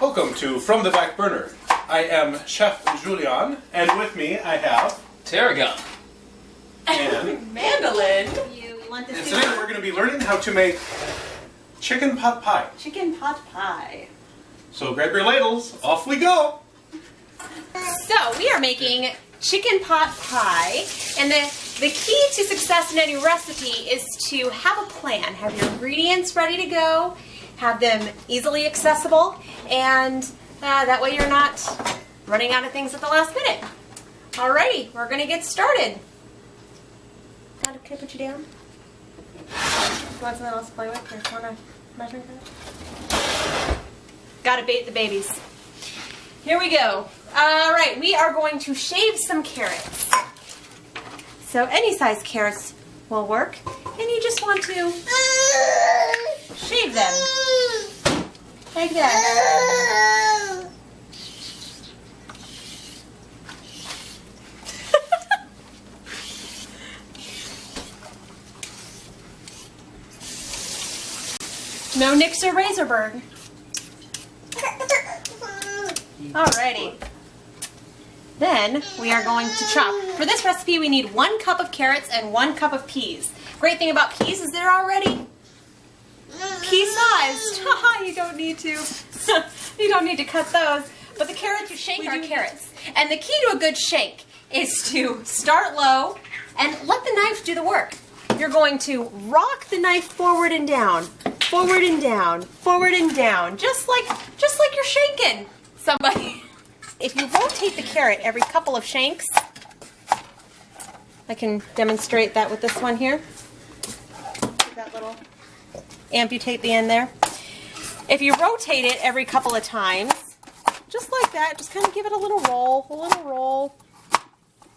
Welcome to From the Back Burner. I am Chef Julienne, and with me I have Tarragon and Mandolin. And today we're going to be learning how to make chicken pot pie. Chicken pot pie. So grab your ladles, off we go. So we are making chicken pot pie, and the key to success in any recipe is to have a plan. Have your ingredients ready to go, have them easily accessible, and that way you're not running out of things at the last minute. Alrighty, we're going to get started. Can I put you down? You want something else to play with? Here, want a measuring cup? Gotta bait the babies. Here we go. Alright, we are going to shave some carrots. So any size carrots will work. And you just want to shave them. Like that. No nicks or Razorburg. Alrighty. Then we are going to chop. For this recipe we need 1 cup of carrots and 1 cup of peas. Great thing about peas is they're already pea-sized. You don't need to. You don't need to cut those. But the carrots you shank are carrots. And the key to a good shank is to start low and let the knife do the work. You're going to rock the knife forward and down, forward and down, forward and down, just like you're shanking somebody. If you rotate the carrot every couple of shanks, I can demonstrate that with this one here. That little amputate the end there. If you rotate it every couple of times, just like that, just kind of give it a little roll.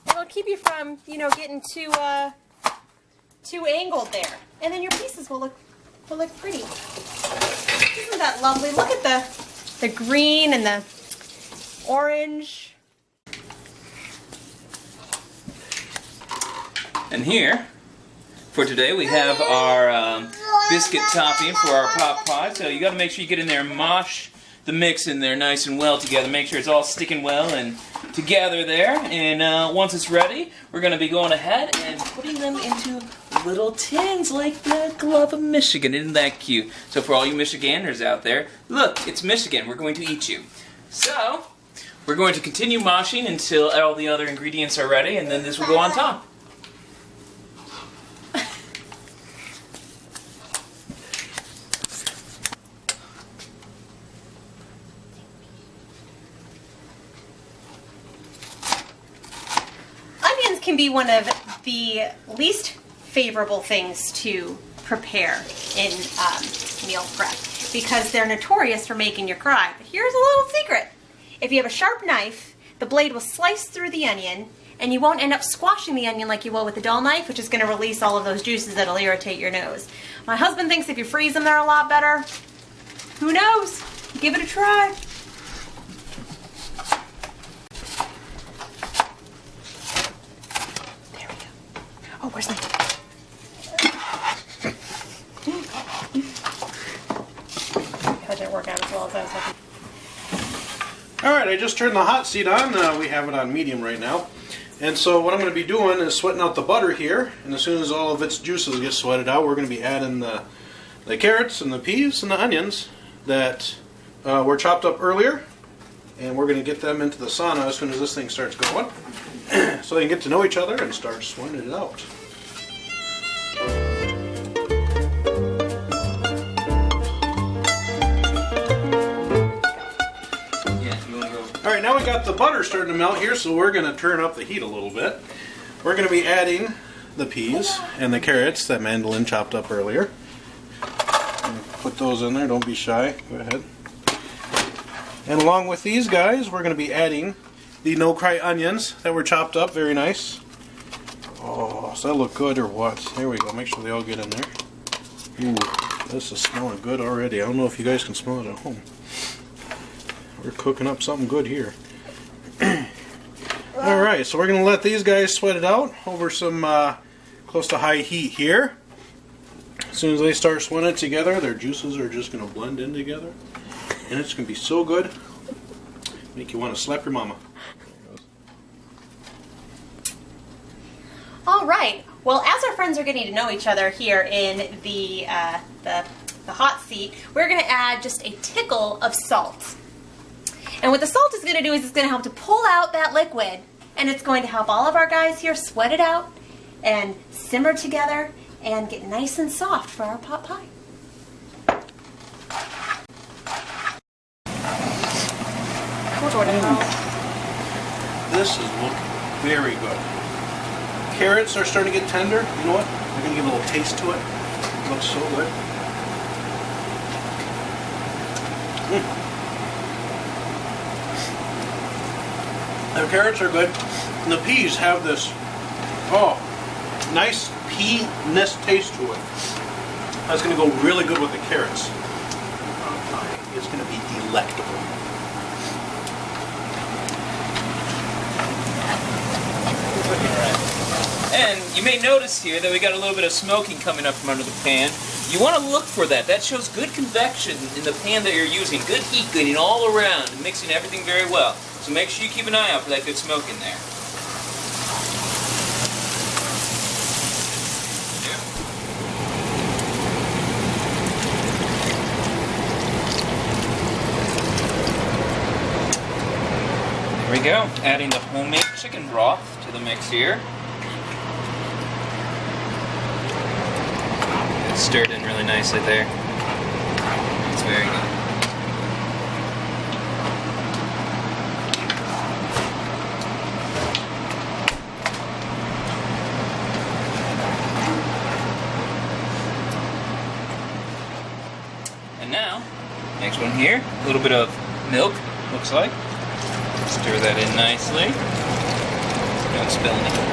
It'll keep you from, getting too angled there. And then your pieces will look pretty. Isn't that lovely? Look at the green and the orange. And here, for today, we have our biscuit topping for our pot pie. So you got to make sure you get in there and mosh the mix in there nice and well together. Make sure it's all sticking well and together there. And once it's ready, we're going to be going ahead and putting them into little tins like the glove of Michigan. Isn't that cute? So for all you Michiganders out there, look, it's Michigan. We're going to eat you. So we're going to continue moshing until all the other ingredients are ready, and then this will go on top. Onions can be one of the least favorable things to prepare in meal prep because they're notorious for making you cry. But here's a little secret. If you have a sharp knife, the blade will slice through the onion and you won't end up squashing the onion like you will with a dull knife, which is going to release all of those juices that'll irritate your nose. My husband thinks if you freeze them, they're a lot better. Who knows? Give it a try. There we go. Oh, where's my... That didn't work out as well as I was hoping. Alright, I just turned the hot seat on. We have it on medium right now. And so what I'm going to be doing is sweating out the butter here, and as soon as all of its juices get sweated out, we're going to be adding the carrots and the peas and the onions that were chopped up earlier, and we're going to get them into the sauna as soon as this thing starts going, so they can get to know each other and start sweating it out. Alright, now we got the butter starting to melt here, so we're going to turn up the heat a little bit. We're going to be adding the peas and the carrots that Mandolin chopped up earlier. Put those in there, don't be shy, go ahead. And along with these guys, we're going to be adding the no-cry onions that were chopped up, very nice. Oh, does that look good or what? There we go, make sure they all get in there. Ooh, this is smelling good already. I don't know if you guys can smell it at home. We're cooking up something good here. Alright, so we're going to let these guys sweat it out over some close to high heat here. As soon as they start sweating it together, their juices are just going to blend in together. And it's going to be so good, make you want to slap your mama. Alright, well as our friends are getting to know each other here in the hot seat, we're going to add just a tickle of salt. And what the salt is going to do is it's going to help to pull out that liquid, and it's going to help all of our guys here sweat it out and simmer together and get nice and soft for our pot pie. This is looking very good. Carrots are starting to get tender. You know what? We're going to give a little taste to it. It looks so good. The carrots are good. And the peas have this, nice pea-ness taste to it. That's going to go really good with the carrots. It's going to be delectable. And you may notice here that we got a little bit of smoking coming up from under the pan. You want to look for that. That shows good convection in the pan that you're using. Good heat getting all around and mixing everything very well. So make sure you keep an eye out for that good smoke in there. There we go. Adding the homemade chicken broth to the mix here. It's stirred in really nicely there. It's very good. And now, next one here, a little bit of milk, looks like. Stir that in nicely. Don't spill any.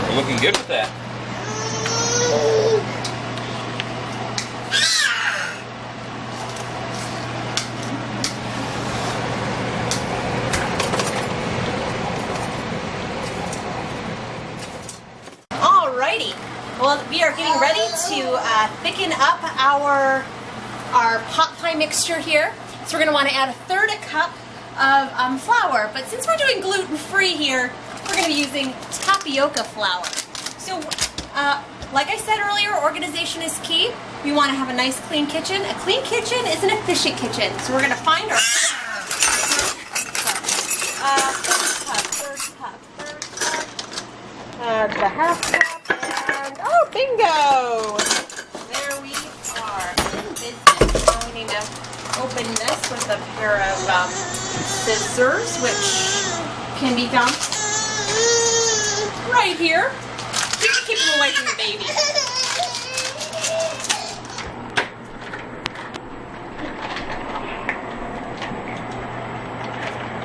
We're looking good with that. Alrighty. Well, we are getting ready to thicken up our pot pie mixture here. So we're going to want to add 1/3 cup of flour. But since we're doing gluten-free here, we're going to be using tapioca flour. So, like I said earlier, organization is key. We want to have a nice clean kitchen. A clean kitchen is an efficient kitchen. So we're going to find our third cup. The half cup. And, oh, bingo! There we are. In business. So we need to open this with a pair of scissors, which can be found right here. You can keep them away from the baby.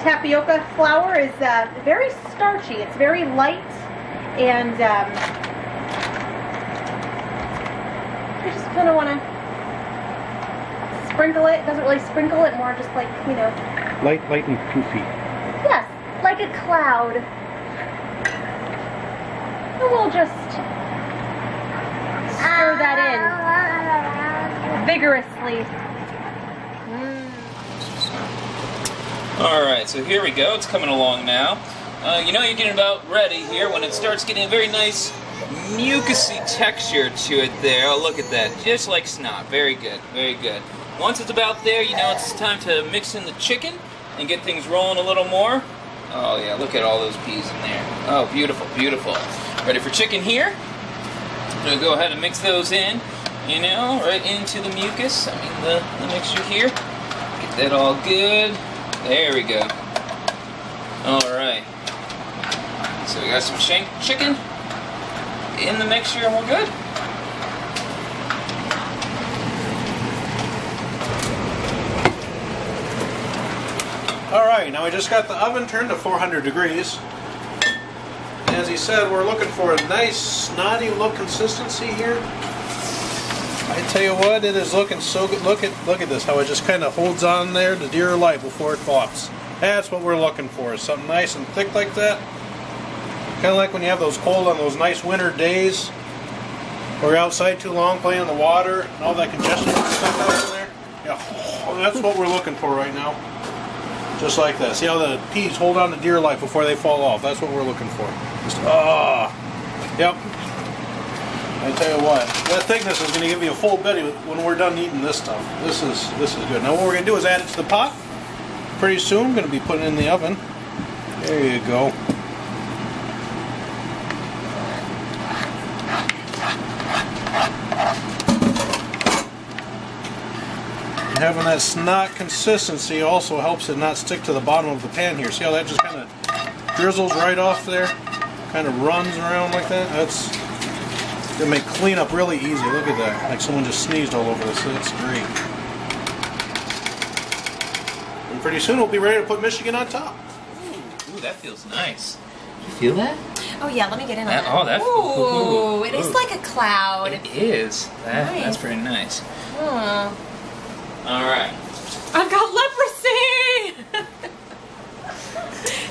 Tapioca flour is very starchy. It's very light, and you just kind of want to sprinkle it. It doesn't really sprinkle it, more just like, you know. Light and poofy. Yes, like a cloud. And we'll just stir that in vigorously. Alright, so here we go. It's coming along now. You know you're getting about ready here when it starts getting a very nice mucusy texture to it there. Oh, look at that. Just like snot. Very good. Very good. Once it's about there, you know it's time to mix in the chicken and get things rolling a little more. Oh, yeah. Look at all those peas in there. Oh, beautiful. Beautiful. Ready for chicken here? I'm going to go ahead and mix those in, you know, right into the mucus. I mean, the mixture here. Get that all good. There we go. Alright. So we got some shank chicken in the mixture and we're good. Alright, now we just got the oven turned to 400 degrees. And as he said, we're looking for a nice snotty look consistency here. I tell you what, it is looking so good. Look at this, how it just kind of holds on there to dear life before it pops. That's what we're looking for, is something nice and thick like that. Kind of like when you have those cold on those nice winter days, or you're outside too long playing in the water, and all that congestion and stuff out in there. Yeah, that's what we're looking for right now. Just like that. See how the peas hold on to dear life before they fall off. That's what we're looking for. Just, yep. I tell you what, that thickness is going to give you a full belly when we're done eating this stuff. This is good. Now what we're going to do is add it to the pot. Pretty soon, I'm going to be putting it in the oven. There you go. And having that snot consistency also helps it not stick to the bottom of the pan here. See how that just kind of drizzles right off there? Kind of runs around like that? That's going to make cleanup really easy. Look at that. Like someone just sneezed all over this. That's great. And pretty soon we'll be ready to put Michigan on top. Ooh, that feels nice. You feel that? Oh yeah, let me get in on that. Oh, that's ooh, it is like a cloud. It is. Nice. That's pretty nice. Oh. All right. I've got leprosy!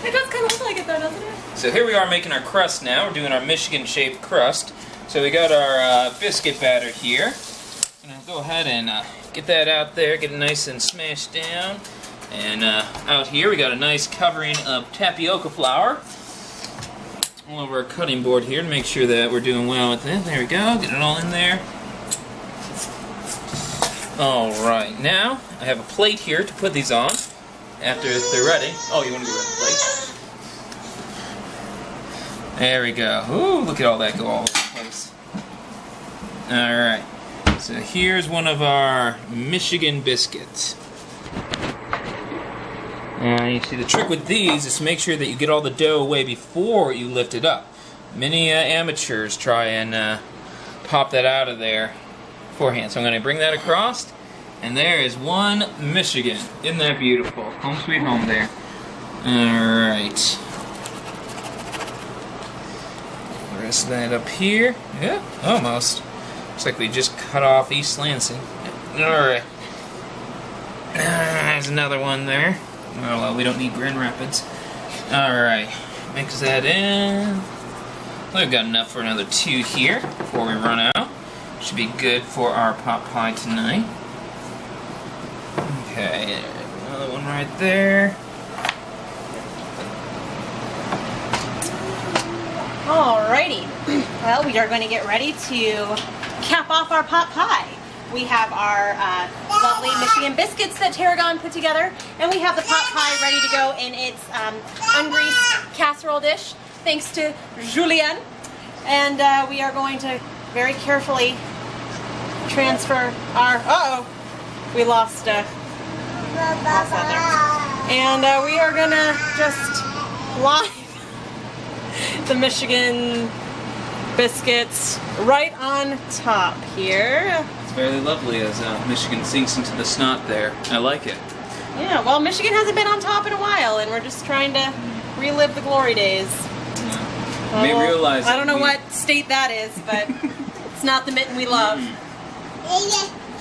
It does kind of look like it though, doesn't it? So here we are making our crust now. We're doing our Michigan-shaped crust. So we got our biscuit batter here. I'm going to go ahead and get that out there, get it nice and smashed down. And out here we got a nice covering of tapioca flour all over our cutting board here to make sure that we're doing well with it. There we go, get it all in there. Alright, now I have a plate here to put these on after they're ready. Oh, you want to go with the plate? There we go. Ooh, look at all that go all over the place. Alright, so here's one of our Michigan biscuits. You see, the trick with these is to make sure that you get all the dough away before you lift it up. Many amateurs try and pop that out of there beforehand. So I'm going to bring that across, and there is one Michigan. Isn't that beautiful? Home sweet home there. Alright. The rest of that up here. Yeah, almost. Looks like we just cut off East Lansing. Alright. There's another one there. Oh, well, we don't need Grand Rapids. Alright, mix that in. We've got enough for another 2 here before we run out. Should be good for our pot pie tonight. Okay, another one right there. Alrighty. Well, we are going to get ready to cap off our pot pie. We have our lovely Michigan biscuits that Tarragon put together, and we have the pot pie ready to go in its ungreased casserole dish, thanks to Julienne. And we are going to very carefully transfer our... we lost that there. And we are going to just line the Michigan biscuits right on top here. Very lovely as Michigan sinks into the snot there. I like it. Yeah, well, Michigan hasn't been on top in a while, and we're just trying to relive the glory days. Yeah. May realize I don't know what state that is, but it's not the mitten we love.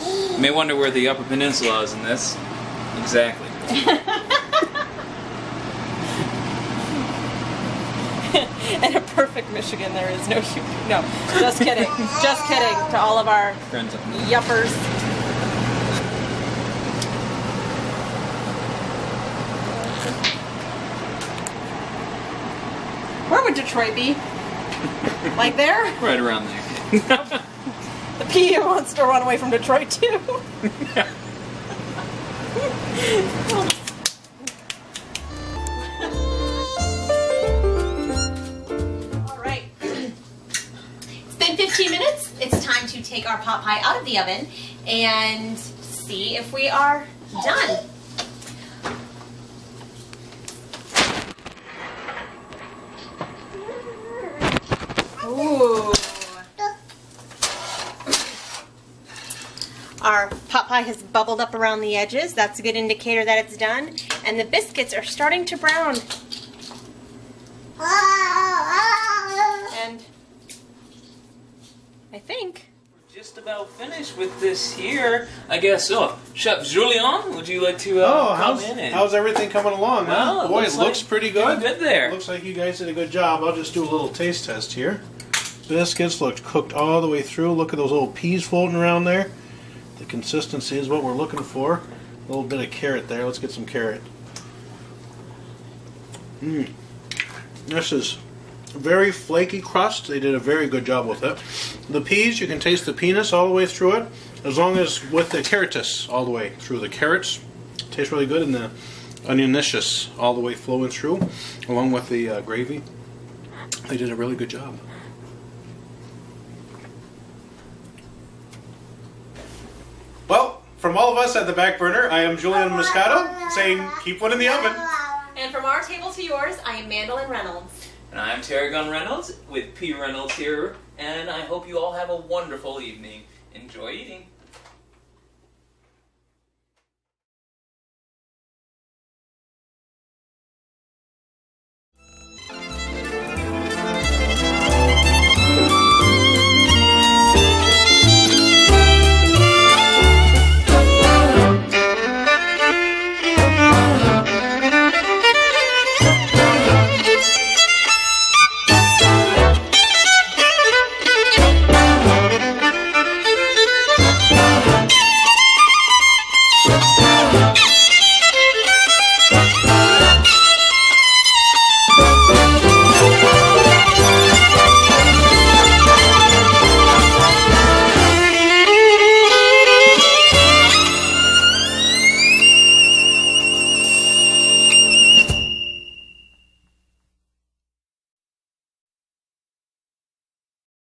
You may wonder where the Upper Peninsula is in this. Exactly. In a perfect Michigan, there is no no. Just kidding. Just kidding to all of our friends yuppers. would Detroit be? Like there? Right around there. The pea wants to run away from Detroit too. Alright. It's been 15 minutes. It's time to take our pot pie out of the oven and see if we are done. Ooh. Our pot pie has bubbled up around the edges. That's a good indicator that it's done. And the biscuits are starting to brown. And I think We're just about finished with this here. I guess. Oh, Chef Julienne, would you like to come in? And... how's everything coming along? Well, Huh? Boy, it looks pretty good. Good there. Looks like you guys did a good job. I'll just do a little taste test here. Biscuits look cooked all the way through. Look at those little peas floating around there. The consistency is what we're looking for. A little bit of carrot there. Let's get some carrot. This is very flaky crust. They did a very good job with it. The peas, you can taste the peanut all the way through it, as long as with the carrotus all the way through. The carrots taste really good, and the onionicious all the way flowing through, along with the gravy. They did a really good job. Well, from all of us at the Back Burner, I am Julienne Moscato, saying keep one in the oven. And from our table to yours, I am Mandolin Reynolds. And I'm Tarragon Reynolds with P. Reynolds here, and I hope you all have a wonderful evening. Enjoy eating.